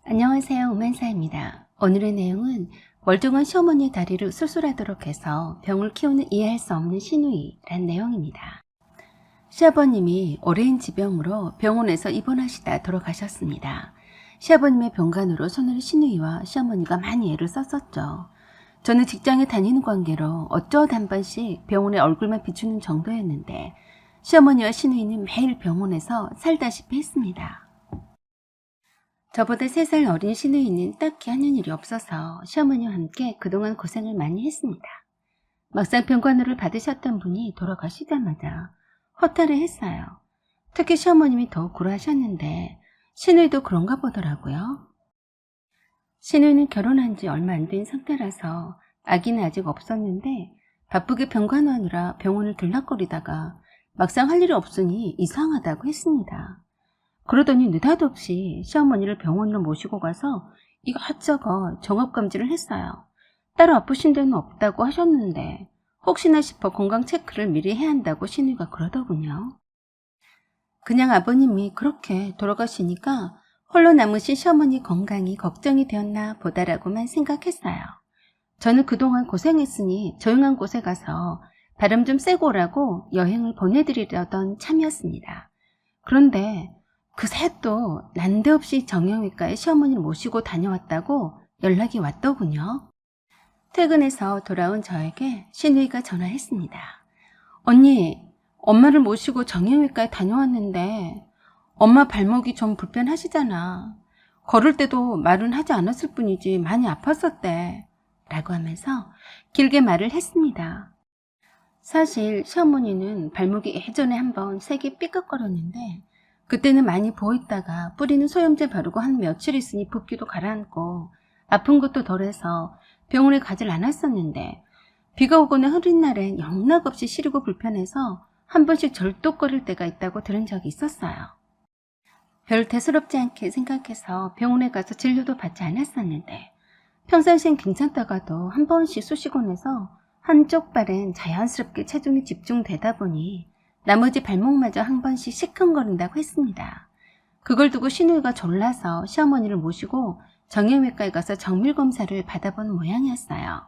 안녕하세요. 오만사입니다. 오늘의 내용은 멀쩡한 시어머니의 다리를 수술하도록 해서 병을 키우는 이해할 수 없는 시누이란 내용입니다. 시아버님이 오래인 지병으로 병원에서 입원하시다 돌아가셨습니다. 시아버님의 병간호로 손을 시누이와 시어머니가 많이 애를 썼었죠. 저는 직장에 다니는 관계로 어쩌다 한 번씩 병원에 얼굴만 비추는 정도였는데 시어머니와 시누이는 매일 병원에서 살다시피 했습니다. 저보다 3살 어린 시누이는 딱히 하는 일이 없어서 시어머니와 함께 그동안 고생을 많이 했습니다. 막상 병간호를 받으셨던 분이 돌아가시자마자 허탈해 했어요. 특히 시어머님이 더욱 굴하셨는데 시누이도 그런가 보더라고요. 시누이는 결혼한 지 얼마 안 된 상태라서 아기는 아직 없었는데 바쁘게 병간호하느라 병원을 들락거리다가 막상 할 일이 없으니 이상하다고 했습니다. 그러더니 느닷없이 시어머니를 병원으로 모시고 가서 이것저것 종합검진을 했어요. 따로 아프신 데는 없다고 하셨는데 혹시나 싶어 건강 체크를 미리 해야 한다고 시누이가 그러더군요. 그냥 아버님이 그렇게 돌아가시니까 홀로 남으신 시어머니 건강이 걱정이 되었나 보다라고만 생각했어요. 저는 그동안 고생했으니 조용한 곳에 가서 바람 좀 쐬고 오라고 여행을 보내드리려던 참이었습니다. 그런데 그새 또 난데없이 정형외과에 시어머니를 모시고 다녀왔다고 연락이 왔더군요. 퇴근해서 돌아온 저에게 시누이가 전화했습니다. 언니, 엄마를 모시고 정형외과에 다녀왔는데 엄마 발목이 좀 불편하시잖아. 걸을 때도 말은 하지 않았을 뿐이지 많이 아팠었대. 라고 하면서 길게 말을 했습니다. 사실 시어머니는 발목이 예전에 한번 세게 삐걱거렸는데 그때는 많이 부어있다가 뿌리는 소염제 바르고 한 며칠 있으니 붓기도 가라앉고 아픈 것도 덜해서 병원에 가질 않았었는데 비가 오거나 흐린 날엔 영락없이 시리고 불편해서 한 번씩 절뚝거릴 때가 있다고 들은 적이 있었어요. 별 대수롭지 않게 생각해서 병원에 가서 진료도 받지 않았었는데 평상시엔 괜찮다가도 한 번씩 쑤시곤 해서 한쪽 발엔 자연스럽게 체중이 집중되다 보니 나머지 발목마저 한 번씩 시큰거린다고 했습니다. 그걸 두고 시누이가 졸라서 시어머니를 모시고 정형외과에 가서 정밀검사를 받아본 모양이었어요.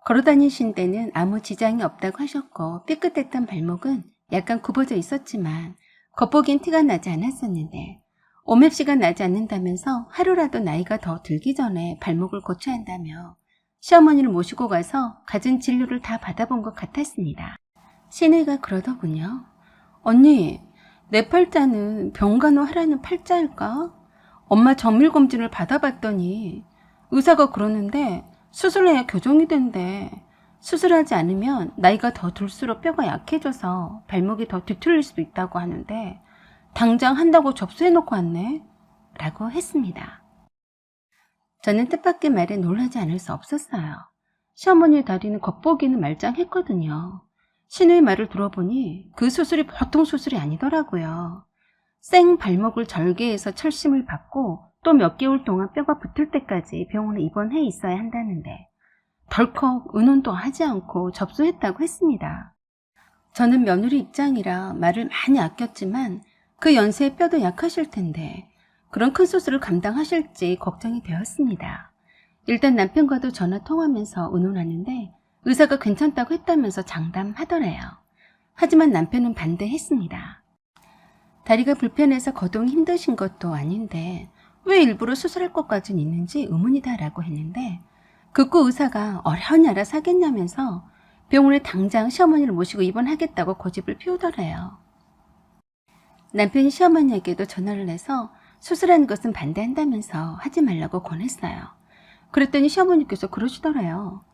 걸어다니신 데는 아무 지장이 없다고 하셨고 삐끗했던 발목은 약간 굽어져 있었지만 겉보기엔 티가 나지 않았었는데 오맵시가 나지 않는다면서 하루라도 나이가 더 들기 전에 발목을 고쳐야 한다며 시어머니를 모시고 가서 갖은 진료를 다 받아본 것 같았습니다. 시누이가 그러더군요. 언니, 내 팔자는 병간호 하라는 팔자일까? 엄마 정밀검진을 받아봤더니 의사가 그러는데 수술해야 교정이 된대. 수술하지 않으면 나이가 더 들수록 뼈가 약해져서 발목이 더 뒤틀릴 수도 있다고 하는데 당장 한다고 접수해놓고 왔네. 라고 했습니다. 저는 뜻밖의 말에 놀라지 않을 수 없었어요. 시어머니의 다리는 겉보기는 말짱했거든요. 시누이 말을 들어보니 그 수술이 보통 수술이 아니더라고요. 생 발목을 절개해서 철심을 받고 또 몇 개월 동안 뼈가 붙을 때까지 병원에 입원해 있어야 한다는데 덜컥 의논도 하지 않고 접수했다고 했습니다. 저는 며느리 입장이라 말을 많이 아꼈지만 그 연세에 뼈도 약하실 텐데 그런 큰 수술을 감당하실지 걱정이 되었습니다. 일단 남편과도 전화 통화하면서 의논하는데 의사가 괜찮다고 했다면서 장담하더래요. 하지만 남편은 반대했습니다. 다리가 불편해서 거동이 힘드신 것도 아닌데 왜 일부러 수술할 것까지는 있는지 의문이다라고 했는데 극구 의사가 어련히 알아서 하겠냐면서 병원에 당장 시어머니를 모시고 입원하겠다고 고집을 피우더래요. 남편이 시어머니에게도 전화를 해서 수술하는 것은 반대한다면서 하지 말라고 권했어요. 그랬더니 시어머니께서 그러시더래요.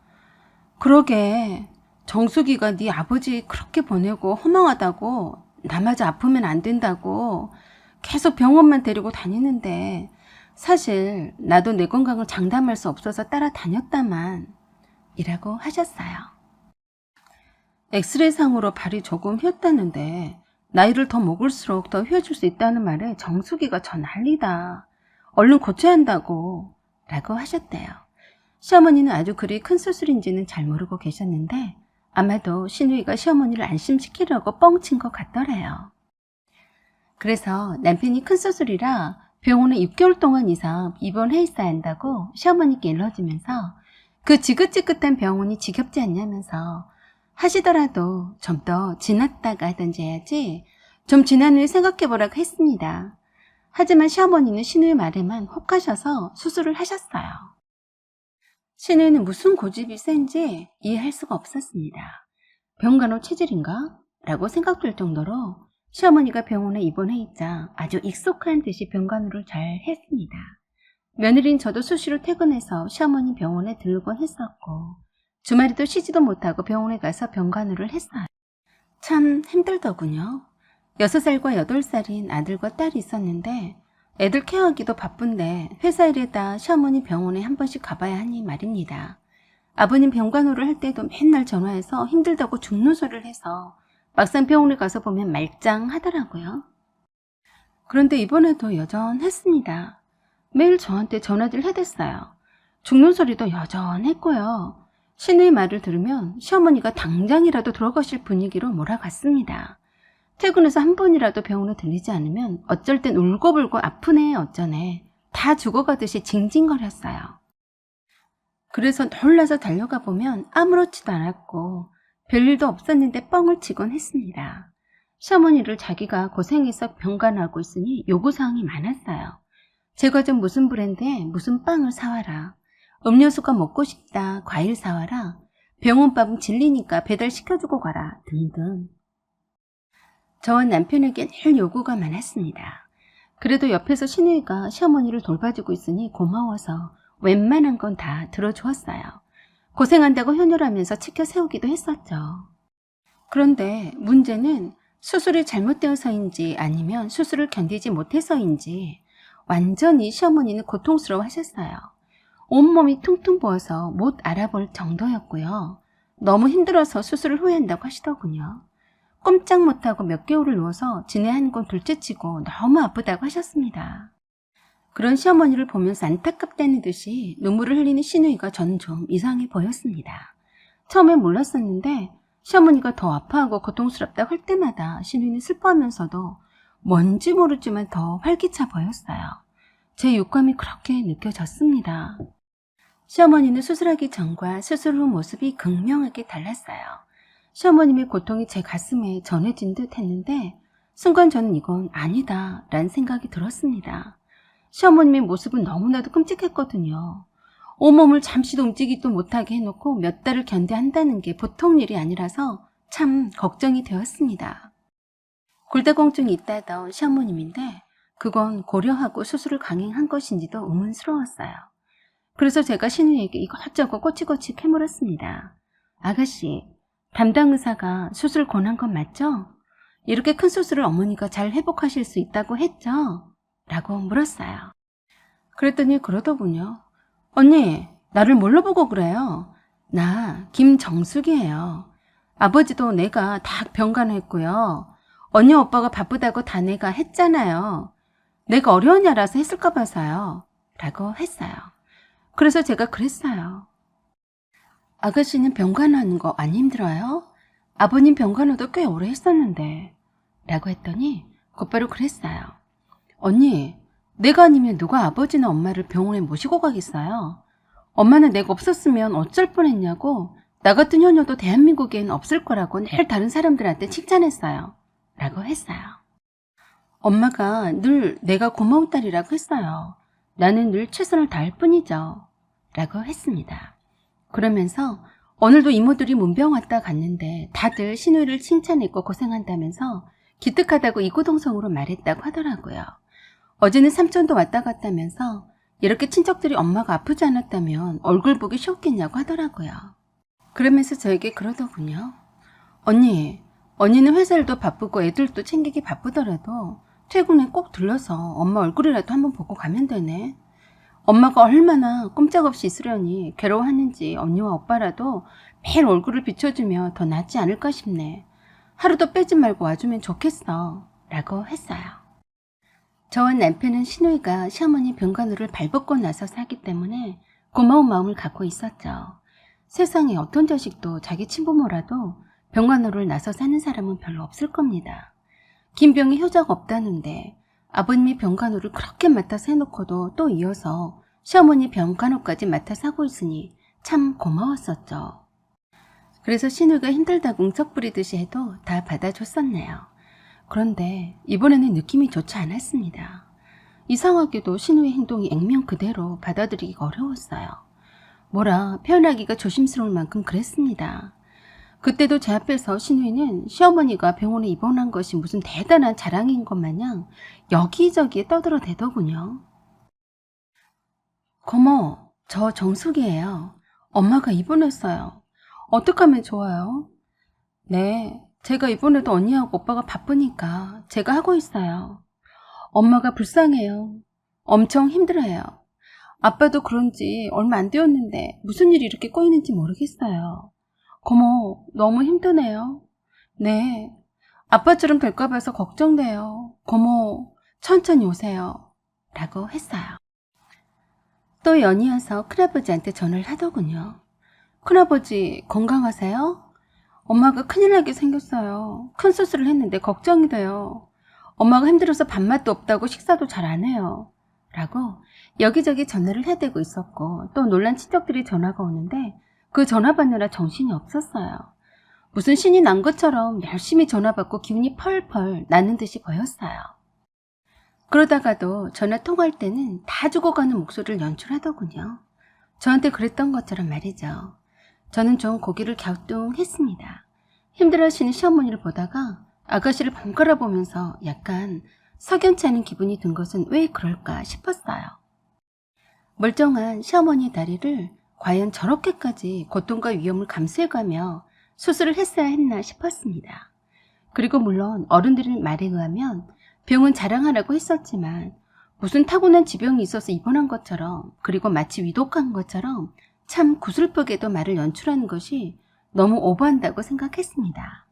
그러게 정숙이가 네 아버지 그렇게 보내고 허망하다고 나마저 아프면 안 된다고 계속 병원만 데리고 다니는데 사실 나도 내 건강을 장담할 수 없어서 따라다녔다만 이라고 하셨어요. 엑스레이상으로 발이 조금 휘었다는데 나이를 더 먹을수록 더 휘어질 수 있다는 말에 정숙이가 저 난리다. 얼른 고쳐야 한다고 라고 하셨대요. 시어머니는 아주 그리 큰 수술인지는 잘 모르고 계셨는데 아마도 시누이가 시어머니를 안심시키려고 뻥친 것 같더래요. 그래서 남편이 큰 수술이라 병원에 6개월 동안 이상 입원해 있어야 한다고 시어머니께 일러주면서 그 지긋지긋한 병원이 지겹지 않냐면서 하시더라도 좀 더 지났다가 하든지 해야지 좀 지난 후에 생각해보라고 했습니다. 하지만 시어머니는 신우의 말에만 혹하셔서 수술을 하셨어요. 신우는 무슨 고집이 센지 이해할 수가 없었습니다. 병간호 체질인가? 라고 생각될 정도로 시어머니가 병원에 입원해 있자 아주 익숙한 듯이 병간호를 잘 했습니다. 며느리인 저도 수시로 퇴근해서 시어머니 병원에 들르곤 했었고 주말에도 쉬지도 못하고 병원에 가서 병간호를 했어요. 참 힘들더군요. 6살과 8살인 아들과 딸이 있었는데 애들 케어하기도 바쁜데 회사 일에다 시어머니 병원에 한 번씩 가봐야 하니 말입니다. 아버님 병간호를 할 때도 맨날 전화해서 힘들다고 죽는 소리를 해서 막상 병원에 가서 보면 말짱하더라고요. 그런데 이번에도 여전했습니다. 매일 저한테 전화를 해댔어요. 죽는 소리도 여전했고요. 신우의 말을 들으면 시어머니가 당장이라도 돌아가실 분위기로 몰아갔습니다. 퇴근해서 한 번이라도 병원에 들리지 않으면 어쩔 땐 울고불고 아프네 어쩌네 다 죽어가듯이 징징거렸어요. 그래서 놀라서 달려가 보면 아무렇지도 않았고 별일도 없었는데 뻥을 치곤 했습니다. 시어머니를 자기가 고생해서 병간호하고 있으니 요구사항이 많았어요. 제과 좀 무슨 브랜드에 무슨 빵을 사와라. 음료수가 먹고 싶다. 과일 사와라. 병원밥은 질리니까 배달시켜주고 가라. 등등. 저와 남편에게 늘 요구가 많았습니다. 그래도 옆에서 신우이가 시어머니를 돌봐주고 있으니 고마워서 웬만한 건 다 들어주었어요. 고생한다고 효녀라면서 치켜 세우기도 했었죠. 그런데 문제는 수술이 잘못되어서인지 아니면 수술을 견디지 못해서인지 완전히 시어머니는 고통스러워하셨어요. 온몸이 퉁퉁 부어서 못 알아볼 정도였고요. 너무 힘들어서 수술을 후회한다고 하시더군요. 꼼짝 못하고 몇 개월을 누워서 지내 한 건 둘째치고 너무 아프다고 하셨습니다. 그런 시어머니를 보면서 안타깝다는 듯이 눈물을 흘리는 시누이가 저는 좀 이상해 보였습니다. 처음엔 몰랐었는데 시어머니가 더 아파하고 고통스럽다고 할 때마다 시누이는 슬퍼하면서도 뭔지 모르지만 더 활기차 보였어요. 제 육감이 그렇게 느껴졌습니다. 시어머니는 수술하기 전과 수술 후 모습이 극명하게 달랐어요. 시어머님의 고통이 제 가슴에 전해진 듯 했는데 순간 저는 이건 아니다 라는 생각이 들었습니다. 시어머님의 모습은 너무나도 끔찍했거든요. 온몸을 잠시도 움직이지도 못하게 해놓고 몇 달을 견뎌야 한다는 게 보통 일이 아니라서 참 걱정이 되었습니다. 골다공증이 있다던 시어머님인데 그건 고려하고 수술을 강행한 것인지도 의문스러웠어요. 그래서 제가 신우에게 이것저것 꼬치꼬치 캐물었습니다. 아가씨, 담당 의사가 수술 권한 건 맞죠? 이렇게 큰 수술을 어머니가 잘 회복하실 수 있다고 했죠? 라고 물었어요. 그랬더니 그러더군요. 언니, 나를 뭘로 보고 그래요? 나 김정숙이에요. 아버지도 내가 다 병간호했고요. 언니 오빠가 바쁘다고 다 내가 했잖아요. 내가 어려운 일라서 했을까 봐서요. 라고 했어요. 그래서 제가 그랬어요. 아가씨는 병간호하는 거 안 힘들어요? 아버님 병간호도 꽤 오래 했었는데 라고 했더니 곧바로 그랬어요. 언니, 내가 아니면 누가 아버지나 엄마를 병원에 모시고 가겠어요? 엄마는 내가 없었으면 어쩔 뻔했냐고 나 같은 효녀도 대한민국엔 없을 거라고 늘 다른 사람들한테 칭찬했어요. 라고 했어요. 엄마가 늘 내가 고마운 딸이라고 했어요. 나는 늘 최선을 다할 뿐이죠. 라고 했습니다. 그러면서 오늘도 이모들이 문병 왔다 갔는데 다들 신우이를 칭찬했고 고생한다면서 기특하다고 이구동성으로 말했다고 하더라고요. 어제는 삼촌도 왔다 갔다면서 이렇게 친척들이 엄마가 아프지 않았다면 얼굴 보기 쉬웠겠냐고 하더라고요. 그러면서 저에게 그러더군요. 언니는 회사 일도 바쁘고 애들도 챙기기 바쁘더라도 퇴근에 꼭 들러서 엄마 얼굴이라도 한번 보고 가면 되네. 엄마가 얼마나 꼼짝없이 있으려니 괴로워하는지 언니와 오빠라도 매일 얼굴을 비춰주며 더 낫지 않을까 싶네. 하루도 빼지 말고 와주면 좋겠어. 라고 했어요. 저와 남편은 신우이가 시어머니 병간호를 발벗고 나서서 하기 때문에 고마운 마음을 갖고 있었죠. 세상에 어떤 자식도 자기 친부모라도 병간호를 나서서 하는 사람은 별로 없을 겁니다. 긴 병에 효자가 없다는데 아버님이 병간호를 그렇게 맡아서 해놓고도 또 이어서 시어머니 병간호까지 맡아서 하고 있으니 참 고마웠었죠. 그래서 신우이가 힘들다고 응석 부리듯이 해도 다 받아줬었네요. 그런데 이번에는 느낌이 좋지 않았습니다. 이상하게도 신우의 행동이 액면 그대로 받아들이기가 어려웠어요. 뭐라 표현하기가 조심스러울 만큼 그랬습니다. 그때도 제 앞에서 신우이는 시어머니가 병원에 입원한 것이 무슨 대단한 자랑인 것 마냥 여기저기에 떠들어대더군요. 고모, 저 정숙이에요. 엄마가 입원했어요. 어떡하면 좋아요? 네, 제가 이번에도 언니하고 오빠가 바쁘니까 제가 하고 있어요. 엄마가 불쌍해요. 엄청 힘들어요. 아빠도 그런지 얼마 안 되었는데 무슨 일이 이렇게 꼬이는지 모르겠어요. 고모, 너무 힘드네요. 네, 아빠처럼 될까 봐서 걱정돼요. 고모, 천천히 오세요. 라고 했어요. 또 연이어서 큰아버지한테 전화를 하더군요. 큰아버지 건강하세요? 엄마가 큰일 나게 생겼어요. 큰 수술을 했는데 걱정이 돼요. 엄마가 힘들어서 밥맛도 없다고 식사도 잘 안 해요. 라고 여기저기 전화를 해대고 있었고 또 놀란 친척들이 전화가 오는데 그 전화 받느라 정신이 없었어요. 무슨 신이 난 것처럼 열심히 전화 받고 기운이 펄펄 나는 듯이 보였어요. 그러다가도 전화 통화할 때는 다 죽어가는 목소리를 연출하더군요. 저한테 그랬던 것처럼 말이죠. 저는 좀 고개를 갸우뚱했습니다. 힘들어하시는 시어머니를 보다가 아가씨를 번갈아 보면서 약간 석연치 않은 기분이 든 것은 왜 그럴까 싶었어요. 멀쩡한 시어머니의 다리를 과연 저렇게까지 고통과 위험을 감수해가며 수술을 했어야 했나 싶었습니다. 그리고 물론 어른들의 말에 의하면 병은 자랑하라고 했었지만 무슨 타고난 지병이 있어서 입원한 것처럼 그리고 마치 위독한 것처럼 참 구슬프게도 말을 연출하는 것이 너무 오버한다고 생각했습니다.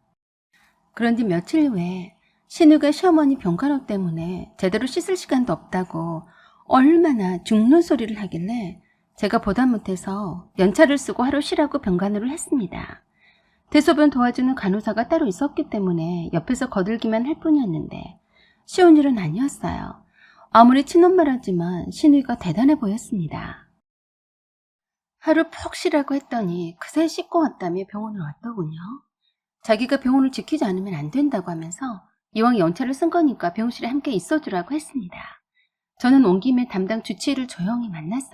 그런데 며칠 후에 신우가 시어머니 병간호 때문에 제대로 씻을 시간도 없다고 얼마나 죽는 소리를 하길래 제가 보다 못해서 연차를 쓰고 하루 쉬라고 병간호를 했습니다. 대소변 도와주는 간호사가 따로 있었기 때문에 옆에서 거들기만 할 뿐이었는데 쉬운 일은 아니었어요. 아무리 친엄마라지만 신우이가 대단해 보였습니다. 하루 푹 쉬라고 했더니 그새 씻고 왔다며 병원을 왔더군요. 자기가 병원을 지키지 않으면 안 된다고 하면서 이왕 연차를 쓴 거니까 병실에 함께 있어주라고 했습니다. 저는 온 김에 담당 주치의를 조용히 만났어요.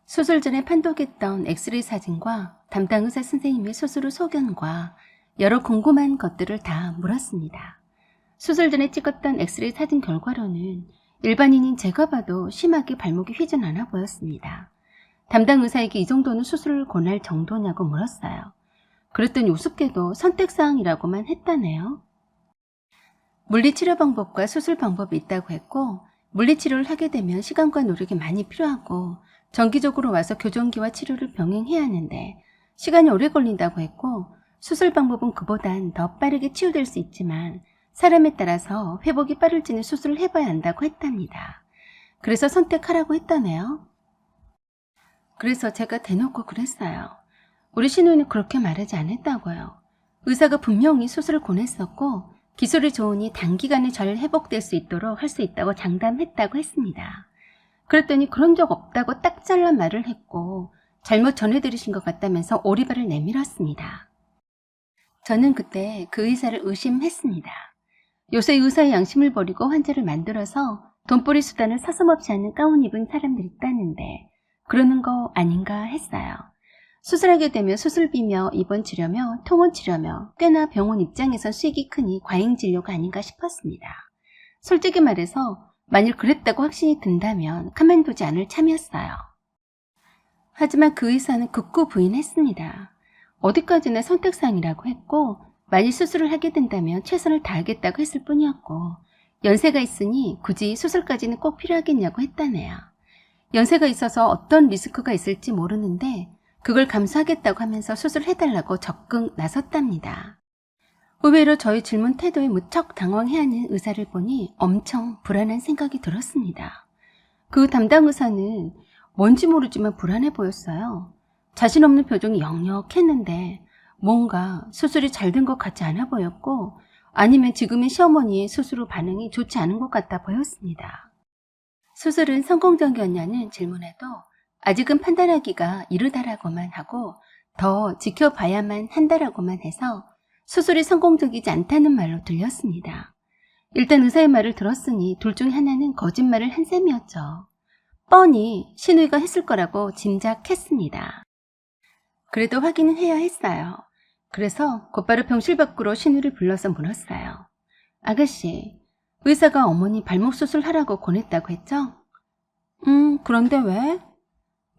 수술 전에 판독했던 엑스레이 사진과 담당 의사 선생님의 수술 후 소견과 여러 궁금한 것들을 다 물었습니다. 수술 전에 찍었던 엑스레이 사진 결과로는 일반인인 제가 봐도 심하게 발목이 휘진 않아 보였습니다. 담당 의사에게 이 정도는 수술을 권할 정도냐고 물었어요. 그랬더니 우습게도 선택사항이라고만 했다네요. 물리치료 방법과 수술 방법이 있다고 했고 물리치료를 하게 되면 시간과 노력이 많이 필요하고 정기적으로 와서 교정기와 치료를 병행해야 하는데 시간이 오래 걸린다고 했고 수술 방법은 그보단 더 빠르게 치유될 수 있지만 사람에 따라서 회복이 빠를지는 수술을 해봐야 한다고 했답니다. 그래서 선택하라고 했다네요. 그래서 제가 대놓고 그랬어요. 우리 신우는 그렇게 말하지 않았다고요. 의사가 분명히 수술을 권했었고 기술이 좋으니 단기간에 잘 회복될 수 있도록 할 수 있다고 장담했다고 했습니다. 그랬더니 그런 적 없다고 딱 잘라 말을 했고 잘못 전해들으신 것 같다면서 오리발을 내밀었습니다. 저는 그때 그 의사를 의심했습니다. 요새 의사의 양심을 버리고 환자를 만들어서 돈벌이 수단을 서슴없이 하는 가운 입은 사람들이 있다는데 그러는 거 아닌가 했어요. 수술하게 되면 수술비며 입원 치료며 통원 치료며 꽤나 병원 입장에선 수익이 크니 과잉 진료가 아닌가 싶었습니다. 솔직히 말해서 만일 그랬다고 확신이 든다면 가만두지 않을 참이었어요. 하지만 그 의사는 극구 부인했습니다. 어디까지나 선택사항이라고 했고 만일 수술을 하게 된다면 최선을 다하겠다고 했을 뿐이었고 연세가 있으니 굳이 수술까지는 꼭 필요하겠냐고 했다네요. 연세가 있어서 어떤 리스크가 있을지 모르는데 그걸 감수하겠다고 하면서 수술해달라고 적극 나섰답니다. 의외로 저희 질문 태도에 무척 당황해하는 의사를 보니 엄청 불안한 생각이 들었습니다. 그 담당 의사는 뭔지 모르지만 불안해 보였어요. 자신 없는 표정이 역력했는데 뭔가 수술이 잘 된 것 같지 않아 보였고 아니면 지금의 시어머니의 수술 후 반응이 좋지 않은 것 같아 보였습니다. 수술은 성공적이었냐는 질문에도 아직은 판단하기가 이르다라고만 하고 더 지켜봐야만 한다라고만 해서 수술이 성공적이지 않다는 말로 들렸습니다. 일단 의사의 말을 들었으니 둘 중 하나는 거짓말을 한 셈이었죠. 뻔히 신우이가 했을 거라고 짐작했습니다. 그래도 확인은 해야 했어요. 그래서 곧바로 병실 밖으로 신우이를 불러서 물었어요. 아가씨, 의사가 어머니 발목 수술하라고 권했다고 했죠? 그런데 왜?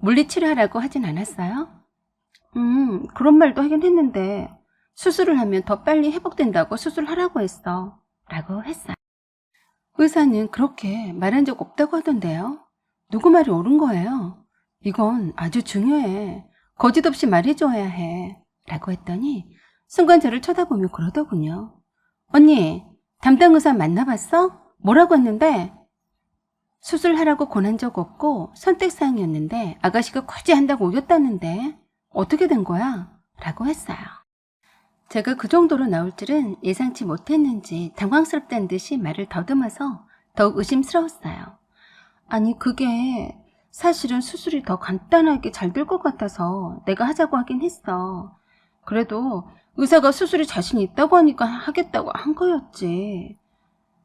물리치료하라고 하진 않았어요? 그런 말도 하긴 했는데 수술을 하면 더 빨리 회복된다고 수술하라고 했어. 라고 했어요. 의사는 그렇게 말한 적 없다고 하던데요. 누구 말이 옳은 거예요? 이건 아주 중요해. 거짓 없이 말해줘야 해. 라고 했더니 순간 저를 쳐다보며 그러더군요. 언니, 담당 의사 만나봤어? 뭐라고 했는데? 수술하라고 권한 적 없고 선택사항이었는데 아가씨가 굳이 한다고 우겼다는데 어떻게 된 거야? 라고 했어요. 제가 그 정도로 나올 줄은 예상치 못했는지 당황스럽다는 듯이 말을 더듬어서 더욱 의심스러웠어요. 아니 그게 사실은 수술이 더 간단하게 잘 될 것 같아서 내가 하자고 하긴 했어. 그래도 의사가 수술이 자신 있다고 하니까 하겠다고 한 거였지.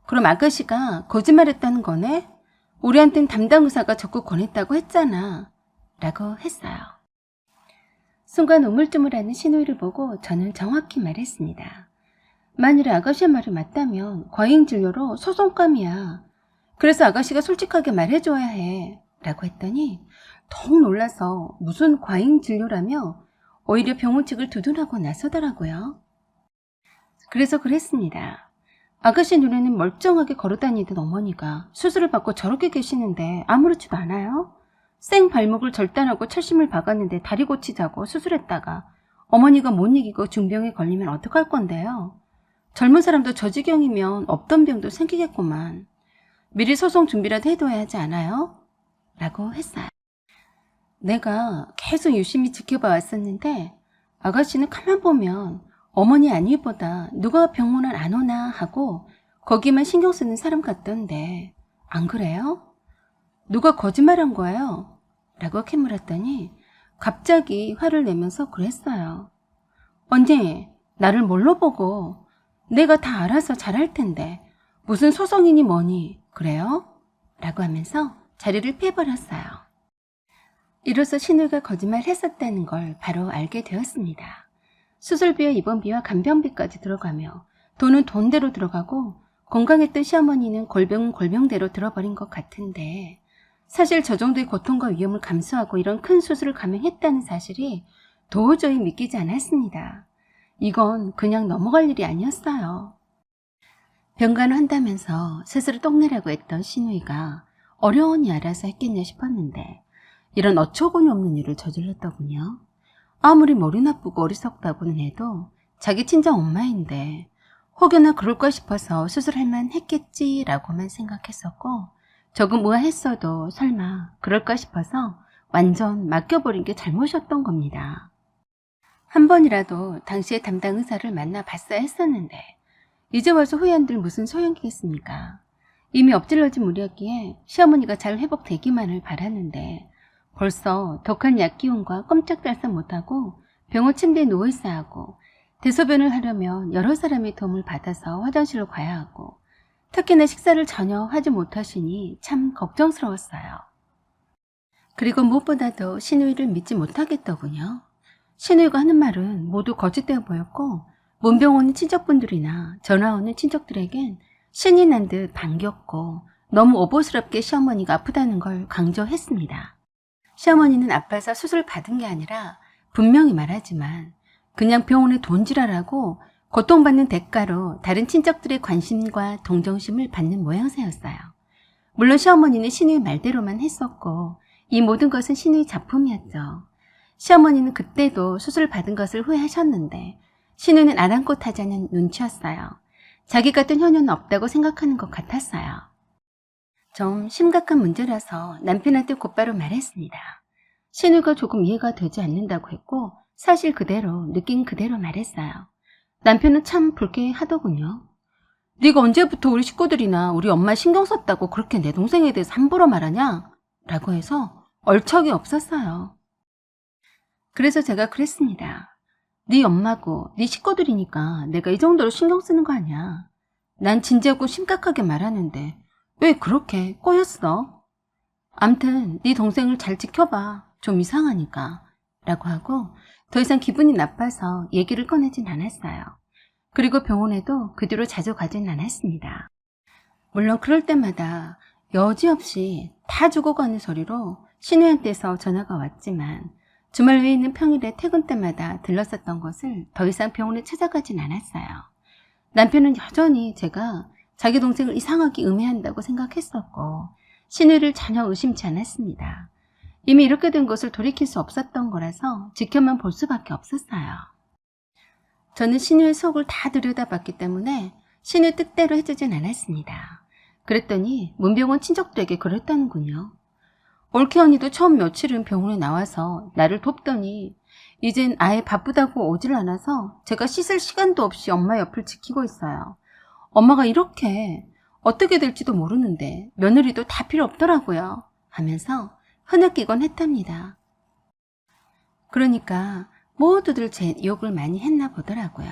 그럼 아가씨가 거짓말했다는 거네? 우리한텐 담당 의사가 적극 권했다고 했잖아. 라고 했어요. 순간 우물쭈물하는 신우이를 보고 저는 정확히 말했습니다. 만일에 아가씨의 말이 맞다면 과잉진료로 소송감이야. 그래서 아가씨가 솔직하게 말해줘야 해. 라고 했더니 더욱 놀라서 무슨 과잉진료라며 오히려 병원 측을 두둔하고 나서더라고요. 그래서 그랬습니다. 아가씨 눈에는 멀쩡하게 걸어다니던 어머니가 수술을 받고 저렇게 계시는데 아무렇지도 않아요? 생 발목을 절단하고 철심을 박았는데 다리 고치자고 수술했다가 어머니가 못 이기고 중병에 걸리면 어떡할 건데요? 젊은 사람도 저 지경이면 없던 병도 생기겠구만. 미리 소송 준비라도 해둬야 하지 않아요? 라고 했어요. 내가 계속 유심히 지켜봐 왔었는데 아가씨는 가만 보면 어머니 안위보다 누가 병문안 안 오나 하고 거기만 신경 쓰는 사람 같던데 안 그래요? 누가 거짓말한 거예요? 라고 캐물었더니 갑자기 화를 내면서 그랬어요. 언니, 나를 뭘로 보고 내가 다 알아서 잘할 텐데 무슨 소송이니 뭐니 그래요? 라고 하면서 자리를 피해버렸어요. 이로써 신우이가 거짓말했었다는 걸 바로 알게 되었습니다. 수술비와 입원비와 간병비까지 들어가며 돈은 돈대로 들어가고 건강했던 시어머니는 골병은 골병대로 들어버린 것 같은데 사실 저 정도의 고통과 위험을 감수하고 이런 큰 수술을 감행했다는 사실이 도저히 믿기지 않았습니다. 이건 그냥 넘어갈 일이 아니었어요. 병간호 한다면서 스스로 똥내라고 했던 신우이가 어려우니 알아서 했겠냐 싶었는데 이런 어처구니 없는 일을 저질렀더군요. 아무리 머리 나쁘고 어리석다고는 해도 자기 친정 엄마인데 혹여나 그럴까 싶어서 수술할 만 했겠지라고만 생각했었고 조금 의아했어도 설마 그럴까 싶어서 완전 맡겨버린 게 잘못이었던 겁니다. 한 번이라도 당시에 담당 의사를 만나봤어야 했었는데 이제 와서 후회한들 무슨 소용이겠습니까? 이미 엎질러진 무렵기에 시어머니가 잘 회복되기만을 바랐는데 벌써 독한 약 기운과 꼼짝달싹 못하고 병원 침대에 누워있어야 하고 대소변을 하려면 여러 사람의 도움을 받아서 화장실로 가야 하고 특히나 식사를 전혀 하지 못하시니 참 걱정스러웠어요. 그리고 무엇보다도 신우이를 믿지 못하겠더군요. 신우이가 하는 말은 모두 거짓되어 보였고 문병 오는 친척분들이나 전화 오는 친척들에겐 신이 난 듯 반겼고 너무 오보스럽게 시어머니가 아프다는 걸 강조했습니다. 시어머니는 아파서 수술 받은 게 아니라 분명히 말하지만 그냥 병원에 돈지랄하고 고통받는 대가로 다른 친척들의 관심과 동정심을 받는 모양새였어요. 물론 시어머니는 신우의 말대로만 했었고 이 모든 것은 신우의 작품이었죠. 시어머니는 그때도 수술 받은 것을 후회하셨는데 신우는 아랑곳하자는 눈치였어요. 자기 같은 효녀는 없다고 생각하는 것 같았어요. 좀 심각한 문제라서 남편한테 곧바로 말했습니다. 신우가 조금 이해가 되지 않는다고 했고 사실 그대로 느낀 그대로 말했어요. 남편은 참 불쾌하더군요. 네가 언제부터 우리 식구들이나 우리 엄마 신경 썼다고 그렇게 내 동생에 대해서 함부로 말하냐? 라고 해서 얼척이 없었어요. 그래서 제가 그랬습니다. 네 엄마고 네 식구들이니까 내가 이 정도로 신경 쓰는 거 아니야. 난 진지하고 심각하게 말하는데 왜 그렇게 꼬였어? 암튼 네 동생을 잘 지켜봐. 좀 이상하니까. 라고 하고 더 이상 기분이 나빠서 얘기를 꺼내진 않았어요. 그리고 병원에도 그 뒤로 자주 가진 않았습니다. 물론 그럴 때마다 여지없이 다 죽어가는 소리로 신우한테서 전화가 왔지만 주말 외에 있는 평일에 퇴근 때마다 들렀었던 것을 더 이상 병원에 찾아가진 않았어요. 남편은 여전히 제가 자기 동생을 이상하게 음해한다고 생각했었고 신우를 전혀 의심치 않았습니다. 이미 이렇게 된 것을 돌이킬 수 없었던 거라서 지켜만 볼 수밖에 없었어요. 저는 신우의 속을 다 들여다봤기 때문에 신우의 뜻대로 해주진 않았습니다. 그랬더니 문병원 친척들에게 그랬다는군요. 올케 언니도 처음 며칠은 병원에 나와서 나를 돕더니 이젠 아예 바쁘다고 오질 않아서 제가 씻을 시간도 없이 엄마 옆을 지키고 있어요. 엄마가 이렇게 어떻게 될지도 모르는데 며느리도 다 필요 없더라고요. 하면서 흐느끼곤 했답니다. 그러니까 모두들 제 욕을 많이 했나 보더라고요.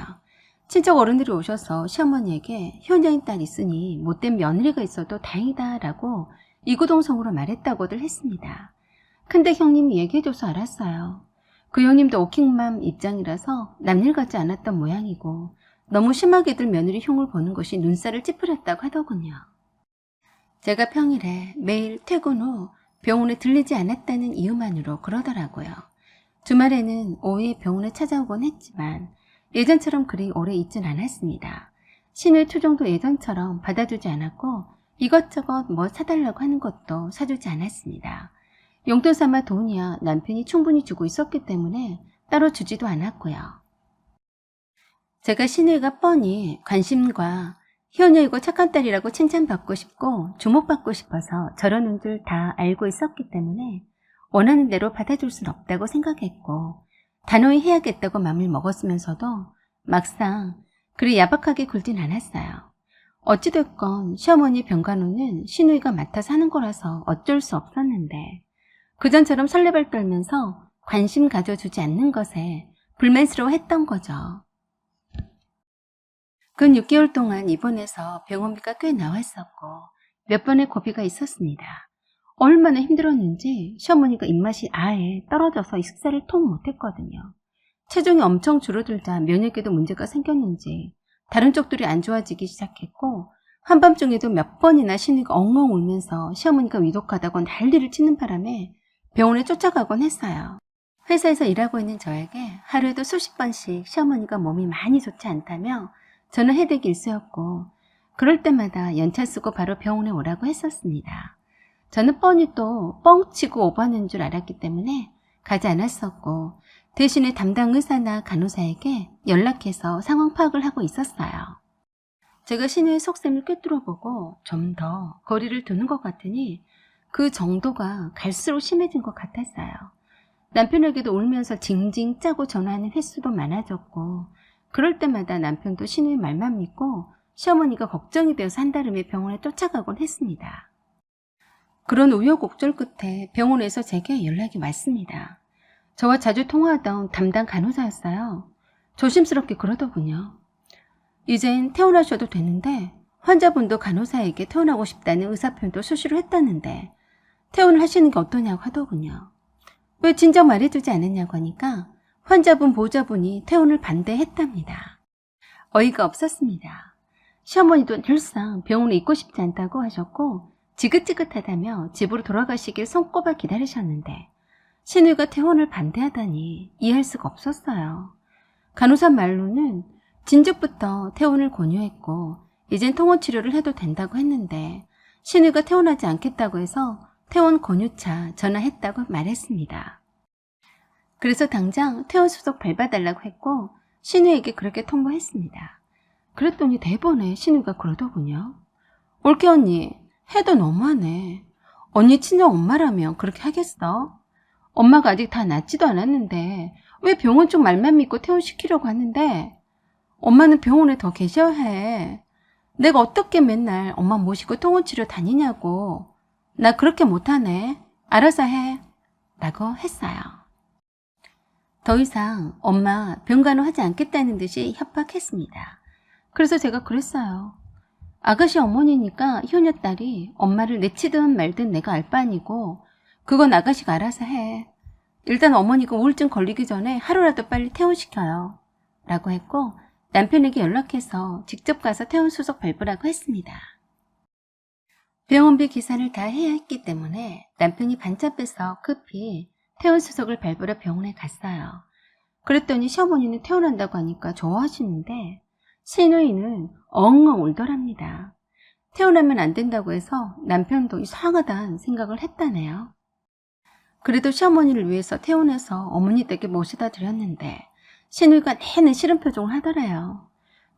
친척 어른들이 오셔서 시어머니에게 효녀인 딸 있으니 못된 며느리가 있어도 다행이다 라고 이구동성으로 말했다고들 했습니다. 근데 형님이 얘기해줘서 알았어요. 그 형님도 오킹맘 입장이라서 남일 같지 않았던 모양이고 너무 심하게들 며느리 흉을 보는 것이 눈살을 찌푸렸다고 하더군요. 제가 평일에 매일 퇴근 후 병원에 들리지 않았다는 이유만으로 그러더라고요. 주말에는 오후에 병원에 찾아오곤 했지만 예전처럼 그리 오래 있진 않았습니다. 신우의 투정도 예전처럼 받아주지 않았고 이것저것 뭐 사달라고 하는 것도 사주지 않았습니다. 용돈 삼아 돈이야 남편이 충분히 주고 있었기 때문에 따로 주지도 않았고요. 제가 신우가 뻔히 관심과 효녀이고 착한 딸이라고 칭찬받고 싶고 주목받고 싶어서 저러는 줄 다 알고 있었기 때문에 원하는 대로 받아줄 순 없다고 생각했고 단호히 해야겠다고 마음을 먹었으면서도 막상 그리 야박하게 굴진 않았어요. 어찌됐건 시어머니 병간호는 신우이가 맡아서 하는 거라서 어쩔 수 없었는데 그전처럼 설레발 떨면서 관심 가져주지 않는 것에 불만스러워했던 거죠. 근 6개월 동안 입원해서 병원비가 꽤 나왔었고 몇 번의 고비가 있었습니다. 얼마나 힘들었는지 시어머니가 입맛이 아예 떨어져서 이 식사를 통 못했거든요. 체중이 엄청 줄어들자 면역에도 문제가 생겼는지 다른 쪽들이 안 좋아지기 시작했고 한밤중에도 몇 번이나 신우가 엉엉 울면서 시어머니가 위독하다고 난리를 치는 바람에 병원에 쫓아가곤 했어요. 회사에서 일하고 있는 저에게 하루에도 수십 번씩 시어머니가 몸이 많이 좋지 않다며 저는 해대기 일쑤였고 그럴 때마다 연차 쓰고 바로 병원에 오라고 했었습니다. 저는 뻔히 또 뻥치고 오버하는 줄 알았기 때문에 가지 않았었고 대신에 담당 의사나 간호사에게 연락해서 상황 파악을 하고 있었어요. 제가 신우의 속셈을 꿰뚫어보고 좀 더 거리를 두는 것 같으니 그 정도가 갈수록 심해진 것 같았어요. 남편에게도 울면서 징징 짜고 전화하는 횟수도 많아졌고 그럴 때마다 남편도 신우의 말만 믿고 시어머니가 걱정이 되어서 한달음에 병원에 쫓아가곤 했습니다. 그런 우여곡절 끝에 병원에서 제게 연락이 왔습니다. 저와 자주 통화하던 담당 간호사였어요. 조심스럽게 그러더군요. 이젠 퇴원하셔도 되는데 환자분도 간호사에게 퇴원하고 싶다는 의사표현도 수시로 했다는데 퇴원을 하시는 게 어떠냐고 하더군요. 왜 진작 말해주지 않았냐고 하니까 환자분 보호자분이 퇴원을 반대했답니다. 어이가 없었습니다. 시어머니도 늘상 병원에 있고 싶지 않다고 하셨고 지긋지긋하다며 집으로 돌아가시길 손꼽아 기다리셨는데 신우가 퇴원을 반대하다니 이해할 수가 없었어요. 간호사 말로는 진즉부터 퇴원을 권유했고 이젠 통원치료를 해도 된다고 했는데 신우가 퇴원하지 않겠다고 해서 퇴원 권유차 전화했다고 말했습니다. 그래서 당장 퇴원 수속 밟아달라고 했고 신우에게 그렇게 통보했습니다. 그랬더니 대번에 신우가 그러더군요. 올케 언니 해도 너무하네. 언니 친정 엄마라면 그렇게 하겠어? 엄마가 아직 다 낫지도 않았는데 왜 병원 쪽 말만 믿고 퇴원시키려고 하는데 엄마는 병원에 더 계셔야 해. 내가 어떻게 맨날 엄마 모시고 통원치료 다니냐고. 나 그렇게 못하네. 알아서 해. 라고 했어요. 더 이상 엄마 병간호 하지 않겠다는 듯이 협박했습니다. 그래서 제가 그랬어요. 아가씨 어머니니까 효녀딸이 엄마를 내치든 말든 내가 알 바 아니고 그건 아가씨가 알아서 해. 일단 어머니가 우울증 걸리기 전에 하루라도 빨리 퇴원시켜요. 라고 했고 남편에게 연락해서 직접 가서 퇴원 수속 밟으라고 했습니다. 병원비 계산을 다 해야 했기 때문에 남편이 반짝해서 급히 퇴원 수속을 밟으러 병원에 갔어요. 그랬더니 시어머니는 퇴원한다고 하니까 좋아하시는데 시누이는 엉엉 울더랍니다. 퇴원하면 안 된다고 해서 남편도 이상하다는 생각을 했다네요. 그래도 시어머니를 위해서 퇴원해서 어머니 댁에 모시다 드렸는데 시누이가 내내 싫은 표정을 하더래요.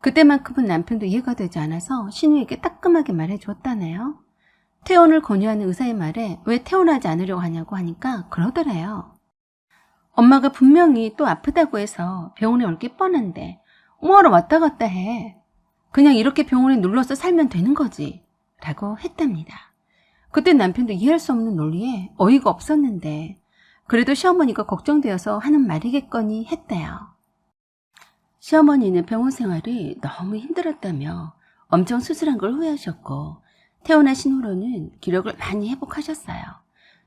그때만큼은 남편도 이해가 되지 않아서 시누이에게 따끔하게 말해줬다네요. 퇴원을 권유하는 의사의 말에 왜 퇴원하지 않으려고 하냐고 하니까 그러더래요. 엄마가 분명히 또 아프다고 해서 병원에 올 게 뻔한데 뭐하러 왔다 갔다 해. 그냥 이렇게 병원에 눌러서 살면 되는 거지. 라고 했답니다. 그때 남편도 이해할 수 없는 논리에 어이가 없었는데 그래도 시어머니가 걱정되어서 하는 말이겠거니 했대요. 시어머니는 병원 생활이 너무 힘들었다며 엄청 수술한 걸 후회하셨고 퇴원하신 후로는 기력을 많이 회복하셨어요.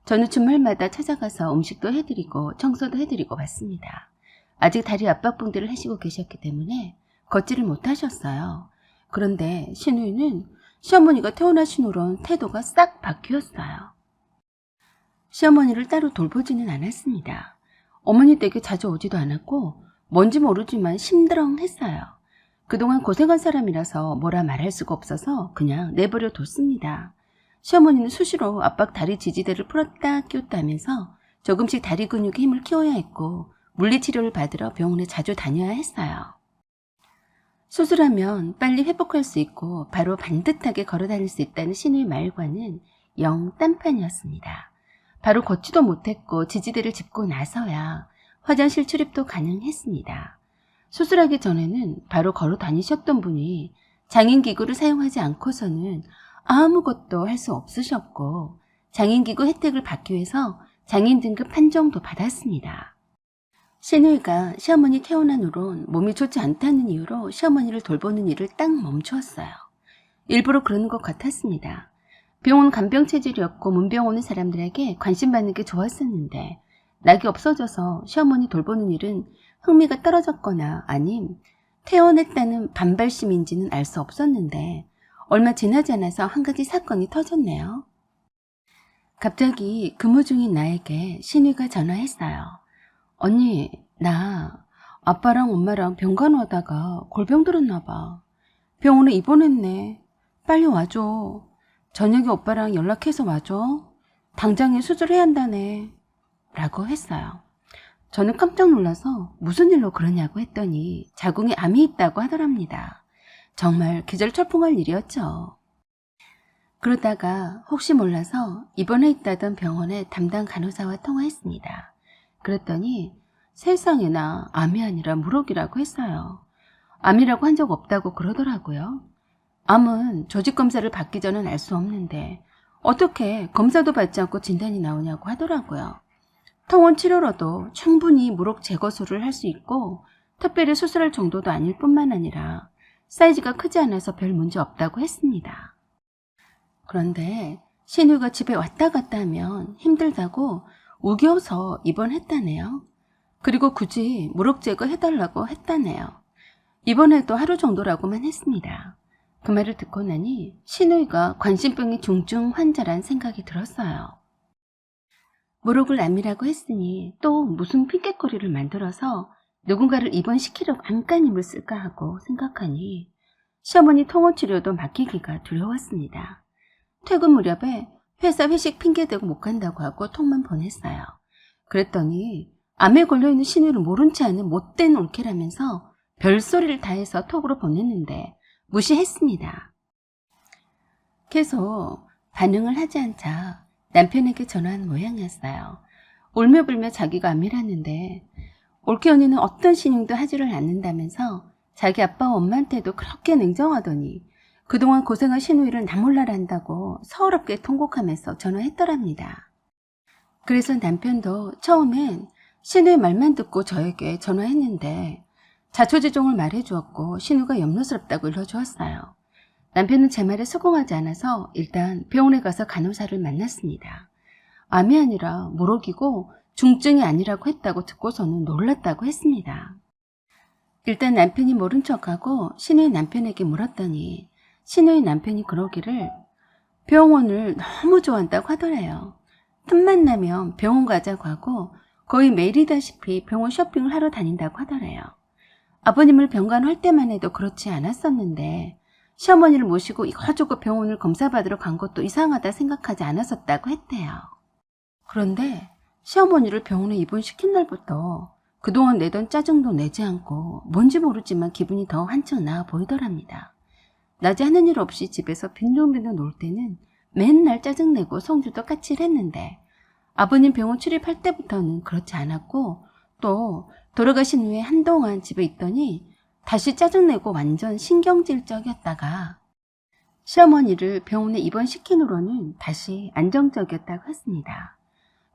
저는 주말마다 찾아가서 음식도 해드리고 청소도 해드리고 봤습니다. 아직 다리 압박붕대를 하시고 계셨기 때문에 걷지를 못하셨어요. 그런데 시누이는 시어머니가 퇴원하신 후론 태도가 싹 바뀌었어요. 시어머니를 따로 돌보지는 않았습니다. 어머니 댁에 자주 오지도 않았고 뭔지 모르지만 심드렁했어요. 그동안 고생한 사람이라서 뭐라 말할 수가 없어서 그냥 내버려 뒀습니다. 시어머니는 수시로 압박 다리 지지대를 풀었다 끼웠다 하면서 조금씩 다리 근육의 힘을 키워야 했고 물리치료를 받으러 병원에 자주 다녀야 했어요. 수술하면 빨리 회복할 수 있고 바로 반듯하게 걸어다닐 수 있다는 시누이 말과는 영 딴판이었습니다. 바로 걷지도 못했고 지지대를 짚고 나서야 화장실 출입도 가능했습니다. 수술하기 전에는 바로 걸어 다니셨던 분이 장인기구를 사용하지 않고서는 아무것도 할 수 없으셨고 장인기구 혜택을 받기 위해서 장인 등급 판정도 받았습니다. 시누이가 시어머니 퇴원한 후론 몸이 좋지 않다는 이유로 시어머니를 돌보는 일을 딱 멈추었어요. 일부러 그러는 것 같았습니다. 병원 간병체질이었고 문병 오는 사람들에게 관심받는 게 좋았었는데 낙이 없어져서 시어머니 돌보는 일은 흥미가 떨어졌거나 아님 퇴원했다는 반발심인지는 알 수 없었는데 얼마 지나지 않아서 한 가지 사건이 터졌네요. 갑자기 근무 중인 나에게 시누이가 전화했어요. 언니, 나 아빠랑 엄마랑 병간호 하다가 골병 들었나 봐. 병원에 입원했네. 빨리 와줘. 저녁에 오빠랑 연락해서 와줘. 당장에 수술해야 한다네. 라고 했어요. 저는 깜짝 놀라서 무슨 일로 그러냐고 했더니 자궁에 암이 있다고 하더랍니다. 정말 기절초풍할 일이었죠. 그러다가 혹시 몰라서 입원해 있다던 병원의 담당 간호사와 통화했습니다. 그랬더니 세상에나 암이 아니라 무록이라고 했어요. 암이라고 한 적 없다고 그러더라고요. 암은 조직검사를 받기 전엔 알 수 없는데 어떻게 검사도 받지 않고 진단이 나오냐고 하더라고요. 통원 치료로도 충분히 무록 제거술을 할 수 있고 특별히 수술할 정도도 아닐 뿐만 아니라 사이즈가 크지 않아서 별 문제 없다고 했습니다. 그런데 시누이가 집에 왔다 갔다 하면 힘들다고 우겨서 입원했다네요. 그리고 굳이 무록 제거해달라고 했다네요. 입원해도 하루 정도라고만 했습니다. 그 말을 듣고 나니 시누이가 관심병이 중증 환자란 생각이 들었어요. 무록을 암이라고 했으니 또 무슨 핑곗거리를 만들어서 누군가를 입원시키려고 안간힘을 쓸까 하고 생각하니 시어머니 통원치료도 맡기기가 두려웠습니다. 퇴근 무렵에 회사 회식 핑계대고 못 간다고 하고 톡만 보냈어요. 그랬더니 암에 걸려있는 시누이를 모른 채 하는 못된 올케라면서 별소리를 다 해서 톡으로 보냈는데 무시했습니다. 계속 반응을 하지 않자 남편에게 전화한 모양이었어요. 울며불며 자기가 암이라는데 올케 언니는 어떤 신용도 하지를 않는다면서 자기 아빠와 엄마한테도 그렇게 냉정하더니 그동안 고생한 시누이를 나 몰라라 한다고 서럽게 통곡하면서 전화했더랍니다. 그래서 남편도 처음엔 시누이 말만 듣고 저에게 전화했는데 자초지종을 말해주었고 시누가 염려스럽다고 일러주었어요. 남편은 제 말에 수긍하지 않아서 일단 병원에 가서 간호사를 만났습니다. 암이 아니라 모록이고 중증이 아니라고 했다고 듣고서는 놀랐다고 했습니다. 일단 남편이 모른 척하고 시누이 남편에게 물었더니 시누이 남편이 그러기를 병원을 너무 좋아한다고 하더래요. 틈만 나면 병원 가자고 하고 거의 매일이다시피 병원 쇼핑을 하러 다닌다고 하더래요. 아버님을 병간호할 때만 해도 그렇지 않았었는데 시어머니를 모시고 이거저거 병원을 검사받으러 간 것도 이상하다 생각하지 않았었다고 했대요. 그런데 시어머니를 병원에 입원시킨 날부터 그동안 내던 짜증도 내지 않고 뭔지 모르지만 기분이 더 한층 나아 보이더랍니다. 낮에 하는 일 없이 집에서 빈둥빈둥 놀 때는 맨날 짜증내고 성질도 까칠했는데 아버님 병원 출입할 때부터는 그렇지 않았고 또 돌아가신 후에 한동안 집에 있더니 다시 짜증내고 완전 신경질적이었다가 시어머니를 병원에 입원시킨 후로는 다시 안정적이었다고 했습니다.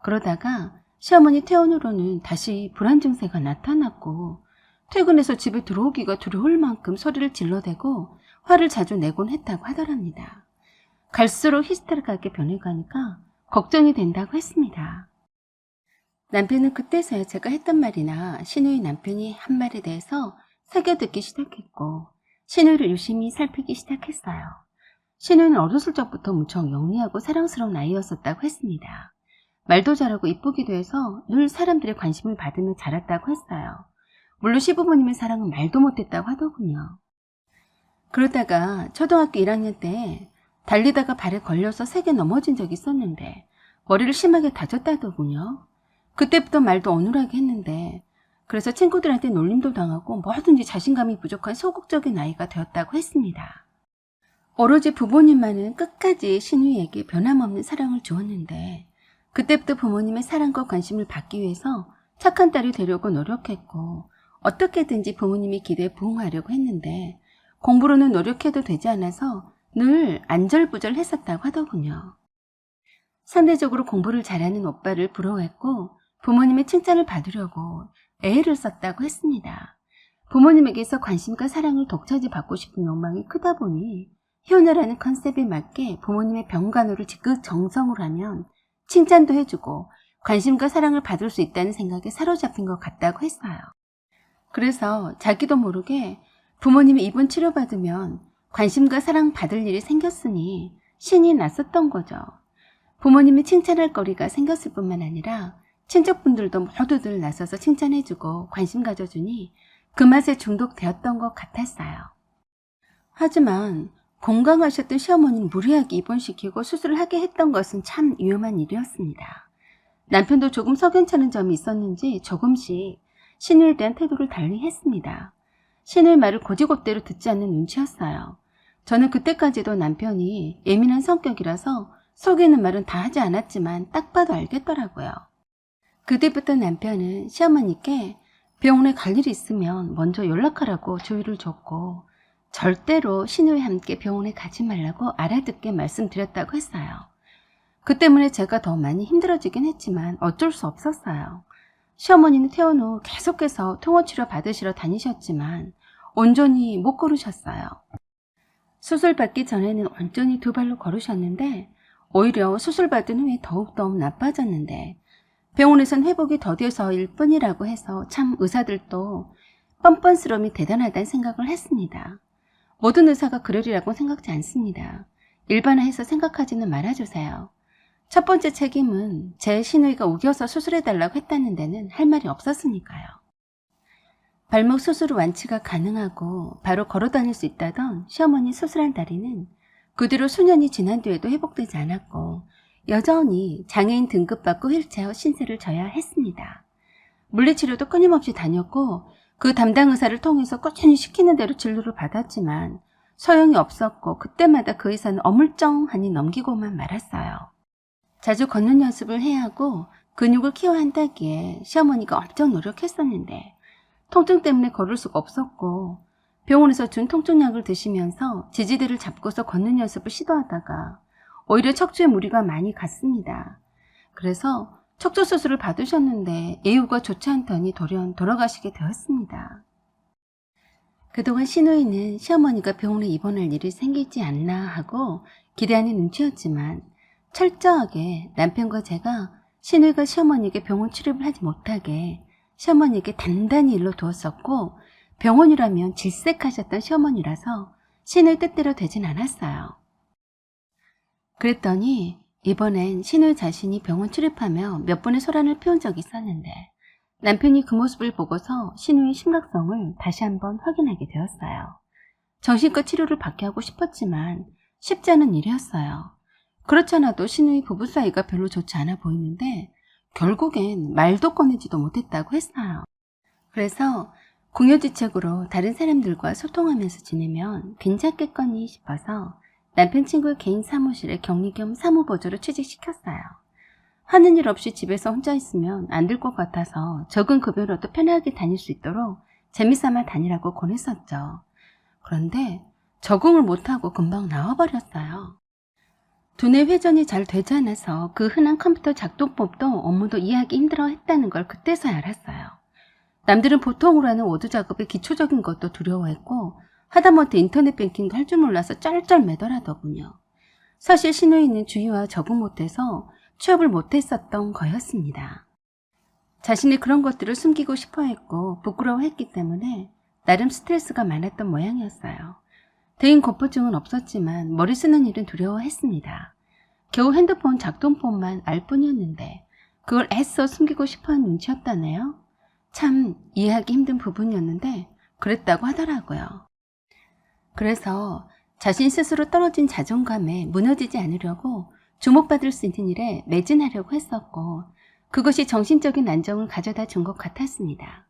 그러다가 시어머니 퇴원 후로는 다시 불안 증세가 나타났고 퇴근해서 집에 들어오기가 두려울 만큼 소리를 질러대고 화를 자주 내곤 했다고 하더랍니다. 갈수록 히스테릭하게 변해가니까 걱정이 된다고 했습니다. 남편은 그때서야 제가 했던 말이나 시누이 남편이 한 말에 대해서 새겨 듣기 시작했고 시누이를 유심히 살피기 시작했어요. 시누이는 어렸을 적부터 무척 영리하고 사랑스러운 아이였었다고 했습니다. 말도 잘하고 이쁘기도 해서 늘 사람들의 관심을 받으며 자랐다고 했어요. 물론 시부모님의 사랑은 말도 못했다고 하더군요. 그러다가 초등학교 1학년 때 달리다가 발에 걸려서 세게 넘어진 적이 있었는데 머리를 심하게 다쳤다더군요. 그때부터 말도 어눌하게 했는데 그래서 친구들한테 놀림도 당하고 뭐든지 자신감이 부족한 소극적인 아이가 되었다고 했습니다. 오로지 부모님만은 끝까지 시누이에게 변함없는 사랑을 주었는데 그때부터 부모님의 사랑과 관심을 받기 위해서 착한 딸이 되려고 노력했고 어떻게든지 부모님의 기대에 부응하려고 했는데 공부로는 노력해도 되지 않아서 늘 안절부절했었다고 하더군요. 상대적으로 공부를 잘하는 오빠를 부러워했고 부모님의 칭찬을 받으려고 애를 썼다고 했습니다. 부모님에게서 관심과 사랑을 독차지 받고 싶은 욕망이 크다 보니 효녀라는 컨셉에 맞게 부모님의 병간호를 지극 정성으로 하면 칭찬도 해주고 관심과 사랑을 받을 수 있다는 생각에 사로잡힌 것 같다고 했어요. 그래서 자기도 모르게 부모님이 입원 치료받으면 관심과 사랑 받을 일이 생겼으니 신이 났었던 거죠. 부모님이 칭찬할 거리가 생겼을 뿐만 아니라 친척분들도 모두들 나서서 칭찬해주고 관심 가져주니 그 맛에 중독되었던 것 같았어요. 하지만 건강하셨던 시어머니는 무리하게 입원시키고 수술을 하게 했던 것은 참 위험한 일이었습니다. 남편도 조금 석연찮은 점이 있었는지 조금씩 시누이에 대한 태도를 달리했습니다. 시누이 말을 곧이곧대로 듣지 않는 눈치였어요. 저는 그때까지도 남편이 예민한 성격이라서 속이는 말은 다 하지 않았지만 딱 봐도 알겠더라고요. 그때부터 남편은 시어머니께 병원에 갈 일이 있으면 먼저 연락하라고 주의를 줬고 절대로 시누이와 함께 병원에 가지 말라고 알아듣게 말씀드렸다고 했어요. 그 때문에 제가 더 많이 힘들어지긴 했지만 어쩔 수 없었어요. 시어머니는 퇴원 후 계속해서 통원치료 받으시러 다니셨지만 온전히 못 걸으셨어요. 수술 받기 전에는 온전히 두 발로 걸으셨는데 오히려 수술 받은 후에 더욱더 나빠졌는데 병원에선 회복이 더뎌서일 뿐이라고 해서 참 의사들도 뻔뻔스러움이 대단하다는 생각을 했습니다. 모든 의사가 그러리라고 생각지 않습니다. 일반화해서 생각하지는 말아주세요. 첫 번째 책임은 제 시누이가 우겨서 수술해달라고 했다는 데는 할 말이 없었으니까요. 발목 수술 완치가 가능하고 바로 걸어다닐 수 있다던 시어머니 수술한 다리는 그 뒤로 수년이 지난 뒤에도 회복되지 않았고 여전히 장애인 등급받고 휠체어 신세를 져야 했습니다. 물리치료도 끊임없이 다녔고 그 담당 의사를 통해서 꾸준히 시키는 대로 진료를 받았지만 소용이 없었고 그때마다 그 의사는 어물쩡하니 넘기고만 말았어요. 자주 걷는 연습을 해야 하고 근육을 키워야 한다기에 시어머니가 엄청 노력했었는데 통증 때문에 걸을 수가 없었고 병원에서 준 통증약을 드시면서 지지대를 잡고서 걷는 연습을 시도하다가 오히려 척추에 무리가 많이 갔습니다. 그래서 척추 수술을 받으셨는데 예후가 좋지 않더니 돌연 돌아가시게 되었습니다. 그동안 시누이는 시어머니가 병원에 입원할 일이 생기지 않나 하고 기대하는 눈치였지만 철저하게 남편과 제가 시누이가 시어머니에게 병원 출입을 하지 못하게 시어머니에게 단단히 일러 두었었고, 병원이라면 질색하셨던 시어머니라서 시누이 뜻대로 되진 않았어요. 그랬더니 이번엔 시누이 자신이 병원 출입하며 몇 번의 소란을 피운 적이 있었는데 남편이 그 모습을 보고서 시누이의 심각성을 다시 한번 확인하게 되었어요. 정신과 치료를 받게 하고 싶었지만 쉽지 않은 일이었어요. 그렇지 않아도 시누이 부부 사이가 별로 좋지 않아 보이는데 결국엔 말도 꺼내지도 못했다고 했어요. 그래서 궁여지책으로 다른 사람들과 소통하면서 지내면 괜찮겠거니 싶어서 남편 친구의 개인 사무실에 격리 겸 사무보조로 취직시켰어요. 하는 일 없이 집에서 혼자 있으면 안 될 것 같아서 적은 급여로도 편하게 다닐 수 있도록 재미삼아 다니라고 권했었죠. 그런데 적응을 못하고 금방 나와버렸어요. 두뇌 회전이 잘 되지 않아서 그 흔한 컴퓨터 작동법도 업무도 이해하기 힘들어 했다는 걸 그때서야 알았어요. 남들은 보통으로 하는 워드 작업의 기초적인 것도 두려워했고 하다못해 인터넷 뱅킹도 할 줄 몰라서 쩔쩔매더라더군요. 사실 시누이는 주위와 적응 못해서 취업을 못했었던 거였습니다. 자신이 그런 것들을 숨기고 싶어했고 부끄러워했기 때문에 나름 스트레스가 많았던 모양이었어요. 대인 공포증은 없었지만 머리 쓰는 일은 두려워했습니다. 겨우 핸드폰 작동법만 알 뿐이었는데 그걸 애써 숨기고 싶어하는 눈치였다네요. 참 이해하기 힘든 부분이었는데 그랬다고 하더라고요. 그래서 자신 스스로 떨어진 자존감에 무너지지 않으려고 주목받을 수 있는 일에 매진하려고 했었고 그것이 정신적인 안정을 가져다 준 것 같았습니다.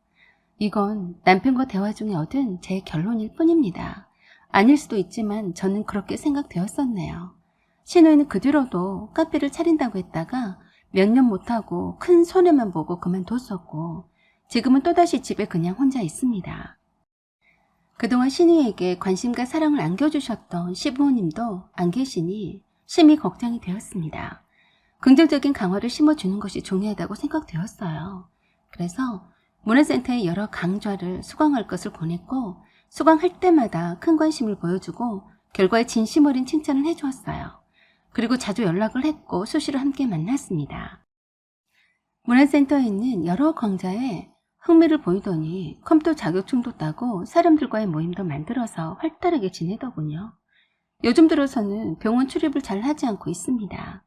이건 남편과 대화 중에 얻은 제 결론일 뿐입니다. 아닐 수도 있지만 저는 그렇게 생각되었었네요. 시누이는 그 뒤로도 카페를 차린다고 했다가 몇 년 못하고 큰 손해만 보고 그만뒀었고 지금은 또다시 집에 그냥 혼자 있습니다. 그동안 시누이에게 관심과 사랑을 안겨주셨던 시부모님도 안 계시니 심히 걱정이 되었습니다. 긍정적인 강화를 심어주는 것이 중요하다고 생각되었어요. 그래서 문화센터에 여러 강좌를 수강할 것을 권했고 수강할 때마다 큰 관심을 보여주고 결과에 진심 어린 칭찬을 해주었어요. 그리고 자주 연락을 했고 수시로 함께 만났습니다. 문화센터에 있는 여러 강좌에 흥미를 보이더니 컴퓨터 자격증도 따고 사람들과의 모임도 만들어서 활달하게 지내더군요. 요즘 들어서는 병원 출입을 잘 하지 않고 있습니다.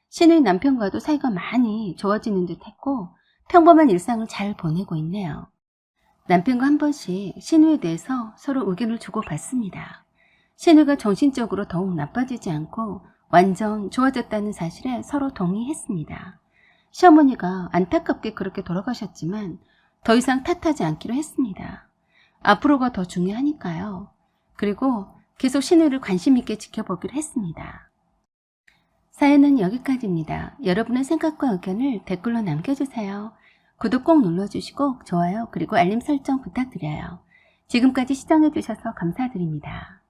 시누이 남편과도 사이가 많이 좋아지는 듯 했고 평범한 일상을 잘 보내고 있네요. 남편과 한 번씩 시누이에 대해서 서로 의견을 주고받습니다. 시누이가 정신적으로 더욱 나빠지지 않고 완전 좋아졌다는 사실에 서로 동의했습니다. 시어머니가 안타깝게 그렇게 돌아가셨지만 더 이상 탓하지 않기로 했습니다. 앞으로가 더 중요하니까요. 그리고 계속 시누이를 관심 있게 지켜보기로 했습니다. 사연은 여기까지입니다. 여러분의 생각과 의견을 댓글로 남겨주세요. 구독 꼭 눌러주시고 좋아요 그리고 알림 설정 부탁드려요. 지금까지 시청해주셔서 감사드립니다.